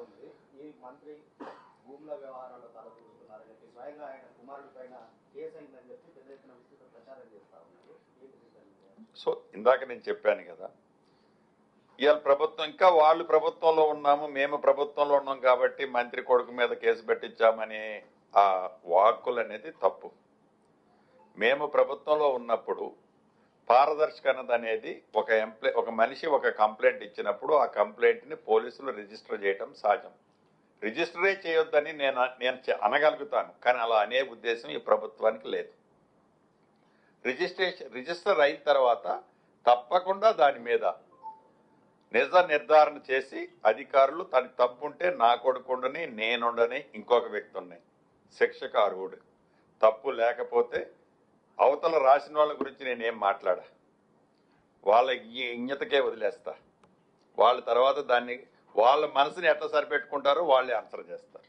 ఉంది. ఈ మంత్రి భూముల వ్యవహారాల్లో తలదూరుతున్నారని చెప్పి స్వయంగా ఆయన కుమారుడి పైన కేసు అయిందని చెప్పి పెద్ద ఎత్తున విస్తృత ప్రచారం చేస్తా ఉన్నారు. సో ఇందాక నేను చెప్పాను కదా, ఇవాళ ప్రభుత్వం ఇంకా వాళ్ళు ప్రభుత్వంలో ఉన్నాము, మేము ప్రభుత్వంలో ఉన్నాం కాబట్టి మంత్రి కొడుకు మీద కేసు పెట్టించామని ఆ వాక్కులు అనేది తప్పు. మేము ప్రభుత్వంలో ఉన్నప్పుడు పారదర్శకత అనేది ఒక మనిషి ఒక కంప్లైంట్ ఇచ్చినప్పుడు ఆ కంప్లైంట్ని పోలీసులు రిజిస్టర్ చేయడం సహజం. రిజిస్టరే చేయొద్దని నేను అనగలుగుతాను, కానీ అలా అనే ఉద్దేశం ఈ ప్రభుత్వానికి లేదు. రిజిస్టర్ అయిన తర్వాత తప్పకుండా దాని మీద నిజ నిర్ధారణ చేసి అధికారులు తన తప్పుంటే నా కొడుకుండని నేనుండని ఇంకొక వ్యక్తి ఉన్నాయి శిక్షకు అర్హుడు. తప్పు లేకపోతే అవతల రాసిన వాళ్ళ గురించి నేనేం మాట్లాడా, వాళ్ళ ఇంగితకే వదిలేస్తా. వాళ్ళ తర్వాత దాన్ని వాళ్ళ మనసుని ఎట్లా సరిపెట్టుకుంటారో వాళ్ళే ఆన్సర్ చేస్తారు.